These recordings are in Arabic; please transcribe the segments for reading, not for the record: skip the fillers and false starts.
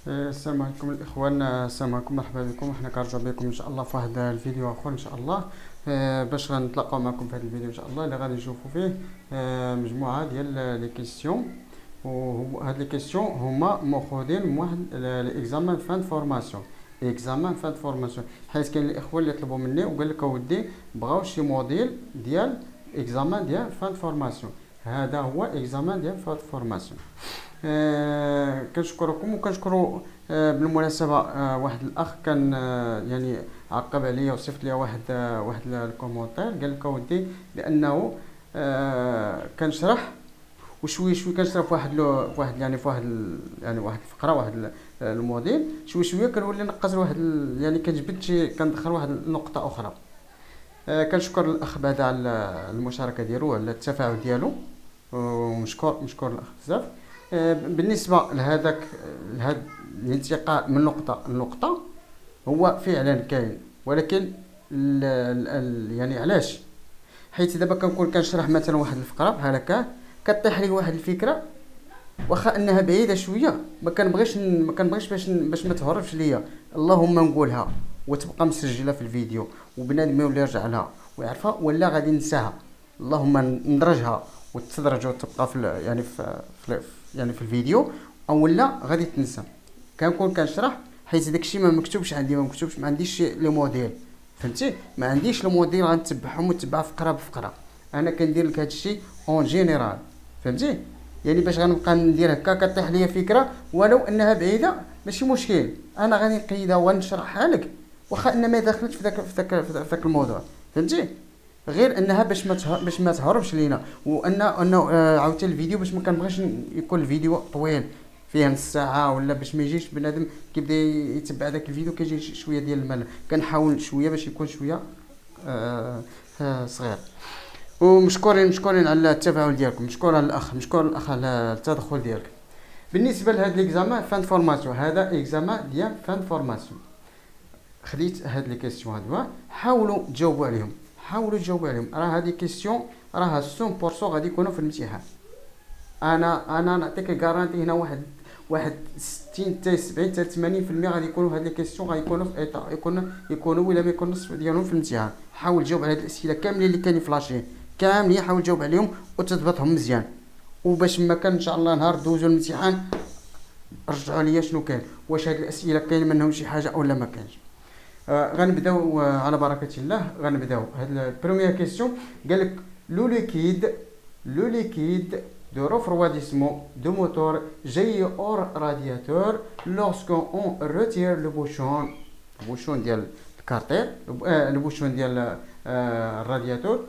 السلام عليكم الاخوان، السلام عليكم، مرحبا بكم. حنا كنرجعوا بكم ان شاء الله في واحد الفيديو اخر ان شاء الله. باش غنتلاقاو معكم في هذا الفيديو ان شاء الله اللي غادي نشوفوا فيه مجموعه ديال لي كيسيون. وهاد لي كيسيون هما ماخوذين من واحد ليكزامان فان فورماسيون. اكزامان فان فورماسيون، حيت كاين الاخوان اللي طلبوا مني وقال لك اودي بغاو شي موديل ديال اكزامان ديال فان فورماسيون. هذا هو اكزامان ديال فان فورماسيون. كنشكركم وكنشكروا بالمناسبه واحد الاخ كان يعني عقب عليا وصيفط لي واحد الكومونتير، قال لك اودي بانه كنشرح وشويه شويه كنشرح في واحد يعني في واحد يعني واحد الفقره، واحد الموديل شويه شويه كنولي نقص واحد يعني كنجبد شي كندخل واحد النقطه اخرى. كنشكر الاخ بعد على المشاركه ديالو، على التفاعل ديالو، ومشكور الاخ بزاف. بالنسبه لهذا الانتقال من نقطه لنقطه هو فعلا كاين، ولكن يعني علاش؟ حيت دابا كنكون كنشرح مثلا واحد الفقره بحال هكا، كطيح لي واحد الفكره واخا انها بعيده شويه، ما كنبغيش باش ما تهربش ليا، اللهم نقولها وتبقى مسجله في الفيديو وبنادم يولي يرجع لها ويعرفها، ولا غادي ننساها، اللهم ندرجها وتدرج وتبقى في الفيديو، او لا غادي تنسى. كنكون كنشرح حيت داكشي ما مكتوبش عندي، ما عنديش لي موديل، فهمتي؟ ما عنديش لو موديل غنتبعهم وتبع فقره بفقره. انا كندير لك هادشي اون جينيرال، فهمتي؟ يعني باش غنبقى ندير هكا كطيح ليا فكره ولو انها بعيده ماشي مشكل، انا غادي نقيدها ونشرحها لك واخا ان ما دخلتش في ذاك الموضوع، فهمتي؟ غير انها باش ما تهربش لينا، انه عاوتاني الفيديو باش ما كنبغيش يكون الفيديو طويل فيها نص ساعه، ولا باش ما يجيش بنادم كيبدا يتبع داك الفيديو كيجي شويه ديال الملل. كنحاول شويه باش يكون شويه صغير. ومشكورين على التفاعل ديالكم، مشكور على الاخ على التدخل ديالك. بالنسبه لهذا ليكزامان فان فورماسيون، هذا اكزامان ديال فان فورماسيون. خديت هاد لي كيسيون هادو، حاولوا تجاوبوا عليهم، راه هادي كيسيون راها 100% غادي يكونوا في الامتحان. انا نعطيك الكارانتي هنا، واحد 60 حتى 70 حتى 80% غادي يكونوا هاد لي كيسيون، غيكونوا في ايطا، يكونوا ولا ما يكون نصف ديالهم في الامتحان. حاول تجاوب على هاد الاسئله كاملين اللي كاينين فلاشين كاملين، حاول تجاوب عليهم وتضبطهم مزيان، وباش ما كان ان شاء الله نهار دوزو الامتحان رجعوا لي شنو كاين، واش هاد الاسئله كاين منهم شي حاجه ولا ما كاينش. غنبداو على بركه الله. غنبداو هاد البروميير كيسيون. قال لك لو ليكيد de refroidissement de moteur jaillit hors radiateur lorsqu'on retire le bouchon ديال الكارتير، le bouchon ديال الرادياتور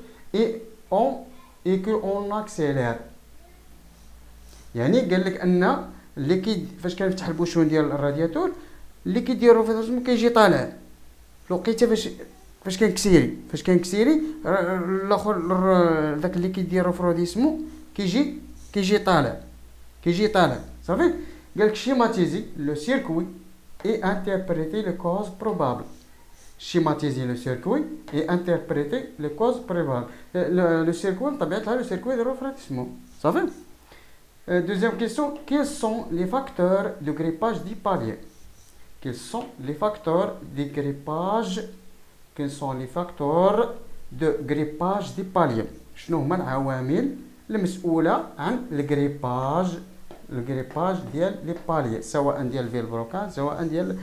et que on accélère. يعني قال لك ان الليكيد فاش كنفتح البوشون ديال الرادياتور، الليكيد ديال الريفرجيراسيون كيجي طالع في الوقيته فاش كنكسيري الاخر داك الليكيد ديال الريفرجيراسيون كيجي طالع صافي. قالك schématiser le circuit et interpréter les causes probables. schématiser le circuit et interpréter les causes probables. le circuit بطبيعة الحال le circuit de refroidissement صافي. Deuxième question, quels sont les facteurs de grippage du palier? Quels sont les facteurs de grippage du palier? شنو هما العوامل المسؤولة عن الجريباج ديال لي بالي، سواء ديال فيلبروكان سواء ديال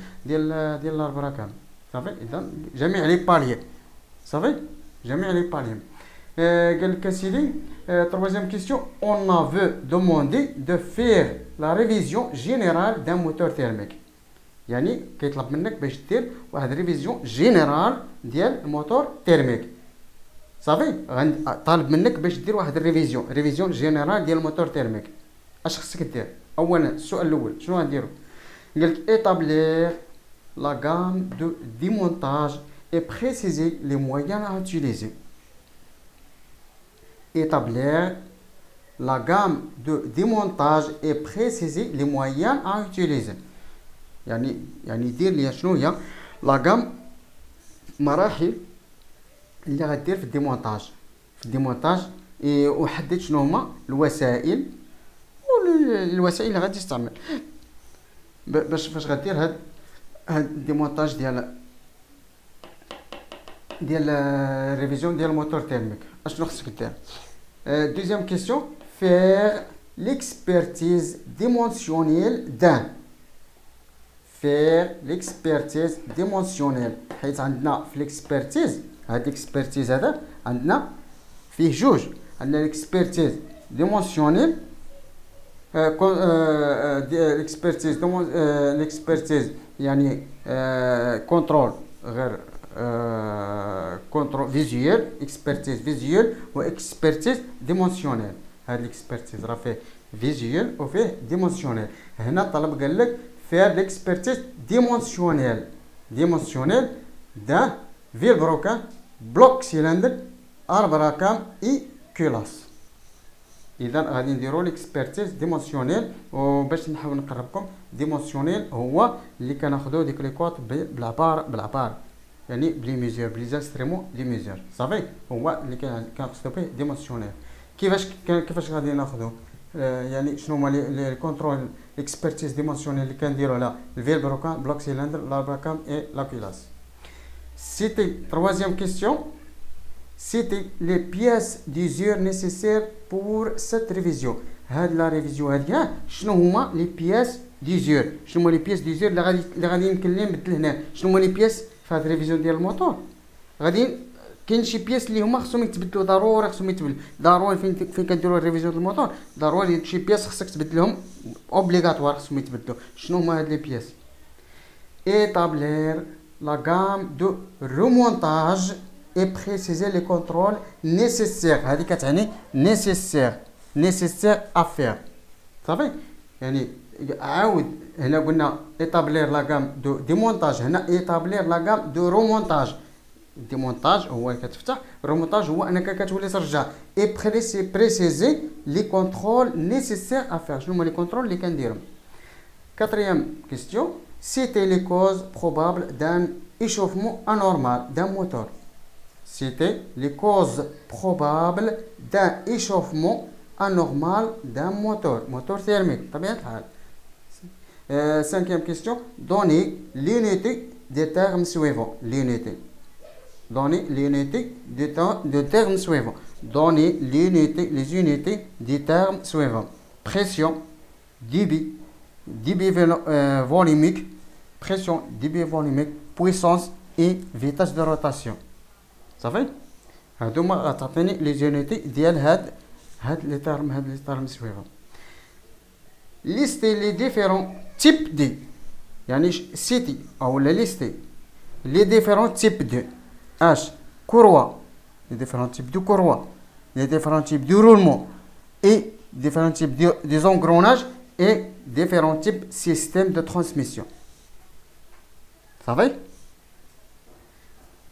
الاربراكان. صافي، اذا جميع لي بالي. صافي، جميع لي بالي. قال لك سيدي troisième question, on a veut demander de faire la révision générale d'un moteur thermique. يعني كيطلب منك باش دير واحد ريفيزيون جينيرال ديال الموتور تيرميك. صافي، طالب منك باش دير واحد ريفيزيون جينيرال ديال الموتور تيرميك. اش خصك دير؟ اولا السؤال الاول شنو غنديرو؟ قالك établir la gamme de démontage et préciser les moyens à utiliser. établir la gamme de démontage et préciser les moyens à utiliser. يعني دير لي شنو هي لا غام، مراحل اللي غدير في الديمونتاج وحدد شنو هما الوسائل اللي غادي تستعمل. باش فاش غدير هاد الديمونتاج ديال الريفيزيون ديال الموتور تيرميك اشنو خصك دير. دوزيام كيسيون فير l'expertise dimensionnelle d'un. faire l'expertise dimensionnelle حيت عندنا في l'expertise هاد l'expertise هذا عندنا فيه جوج. عندنا l'expertise dimensionnelle l'expertise يعني كنترول غير كنترول فيزيوال expertise فيزيوال و expertise dimensionnelle. هاد l'expertise راه فيه فيزيوال و فيه ديمونسيونيل. هنا الطلب قال لك faire l'expertise dimensionnelle d'un vilebrequin bloc cylindre arbre à cam et culasse. اذا غادي نديرو ليكسبيرتيز ديمونسيونيل. وباش نحاول نقربكم ديمونسيونيل هو اللي كناخذوا ديك لي كوط بالعبار يعني بلي ميزور بلي زانستريمون لي ميزور صافي هو اللي كنقصدو به ديمونسيونيل. كيفاش غادي ناخذو يعني شنو هما لي كونترول ليكسبيرتيز ديمونسيونيل اللي كنديرو على الفيلبروكان بلوك سيلندر لابراكام اي لاكولاس. سيتي troisième question. C'était les pièces d'usure nécessaires pour cette révision. هاد لا ريفيزيون هادي شنو هما لي بياس ديزور؟ شنو هما لي بياس ديزور اللي غادي يمكن لي نبدل هنا؟ شنو هما لي بياس في هاد الريفيزيون ديال الموتور؟ غادي كاين شي بياس اللي هما خصهم يتبدلوا ضروري، خصهم يتبدلوا ضروري فين كديروا الريفيزيون ديال الموتور ضروري شي بياس خصك تبدلهم اوبليغاتوار خصهم يتبدلوا. شنو هما هاد لي بياس؟ établir la gamme de remontage et préciser les contrôles nécessaires. هذه كتعني nécessaire à faire صافي. يعني عاود هنا قلنا établir la gamme de démontage، هنا établir la gamme de remontage. démontage هو كتفتح، remontage هو انك كتولي ترجع. et préciser les contrôles nécessaires à faire. شنو هما لي كونترول اللي كنديرهم؟ quatrième question. C'était les causes probables d'un échauffement anormal d'un moteur. C'était les causes probables d'un échauffement anormal d'un moteur thermique. طبيعة الحال. Cinquième question. Donnez l'unité des termes suivants. Donnez l'unité des termes suivants. Donnez les unités des termes suivants. Pression, débit volumique, pression, débit volumique, puissance et vitesse de rotation. صافي هادوما غتعطيني لي زونيتي ديال هاد لي تيرم سويفون. ليستي لي ديفيرون تيب دي يعني سيتي او لا ليستي لي ديفيرون تيب دو اش كوروا لي ديفيرون تيب دو كوروا لي ديفيرون تيب دو رولمون اي ديفيرون تيب دي زونغروناج اي ديفيرون تيب سيستيم دو ترانسميسيون صافي.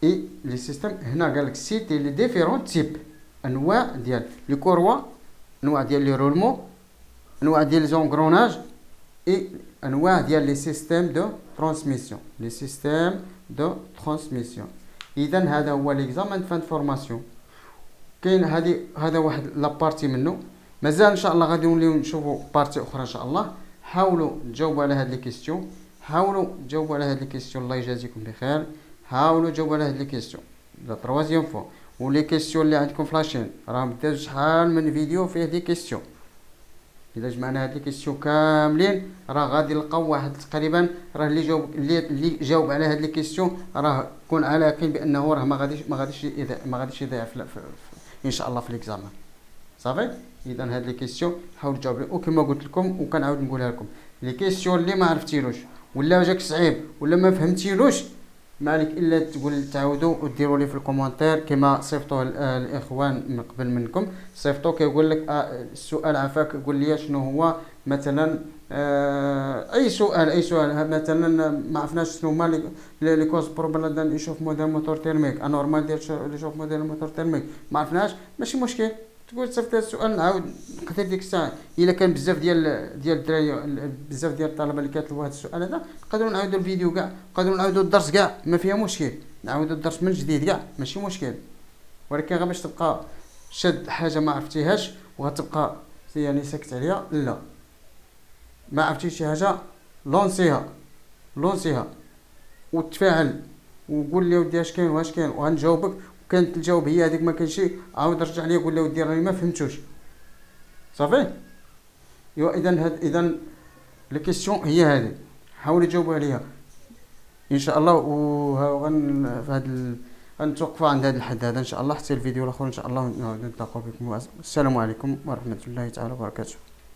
اي لي سيستيم هنا قالك سيتي لي ديفيرون تيب انواع ديال لي كوروا، انواع ديال لي رولمون، انواع ديال لي زونغروناج اي انواع ديال لي سيستيم دو ترانسميسيون. اذا هذا هو ليكزامان فان فورماسيون. كاين هذا واحد لابارتي منه، مازال ان شاء الله غادي نوليو نشوفوا بارتي اخرى ان شاء الله. حاولوا تجاوبوا على هاد لي كيسيون، الله يجازيكم بخير. حاولوا تجاوبوا على هاد لي كيسيون لا تروازيام فوا. ولي كيسيون اللي عندكم فلاشين راهم دازو شحال من فيديو فيه دي كيسيون. الا جمعنا هاد لي كيسيون كاملين راه غادي نلقاو واحد تقريبا راه اللي جاوب على هاد لي كيسيون راه كون على يقين بانه راه ما غاديش يضيع ان شاء الله في ليكزامان صافي. اذا هاد لي كيسيون حاولوا تجاوبوا. وكما قلت لكم وكنعاود نقولها لكم، لي كيسيون اللي ما عرفتيلوش ولا جاك صعيب ولا ما فهمتيلوش ما عليك الا تعاودوا وديروا لي في الكومونتير كما صيفطوه الاخوان من قبل منكم. صيفطوا كيقول لك السؤال عفاك قول لي شنو هو مثلا اي سؤال مثلا ما عرفناش شنو هما لي كوز بروبليم دان يشوف موديل موتور تيرميك انورمال ديال يشوف موديل موتور تيرميك ما عرفناش ماشي مشكل. تقول صيفط السؤال نعاود نقدر ديك الساعه. الا كان بزاف ديال الدراري بزاف ديال الطلبه اللي كيطلبوا هذا السؤال هذا نقدروا نعاودوا الفيديو كاع، نقدروا نعاودوا الدرس كاع، ما فيها مشكل. نعاودوا الدرس من جديد كاع ماشي مشكل. ولكن غير باش تبقى شاد حاجه ما عرفتيهاش وغتبقى يعني ساكت عليها، لا ما عرفتي شي حاجه لونسيها، لونسيها وتفاعل وقول لي ودي اش كاين واش كاين وغنجاوبك. وكانت الجواب هي هذيك ما كاين شي، عاود رجع لي قول لي ودي راني ما فهمتوش. صافي. ايوا اذا لي كيسيون هي هذه، حاولوا تجاوبوا عليها ان شاء الله. وغن في هذا غنتوقفوا عند هذا الحد هذا ان شاء الله، حتى الفيديو الاخر ان شاء الله نلتقوا بكم. السلام عليكم ورحمه الله تعالى وبركاته.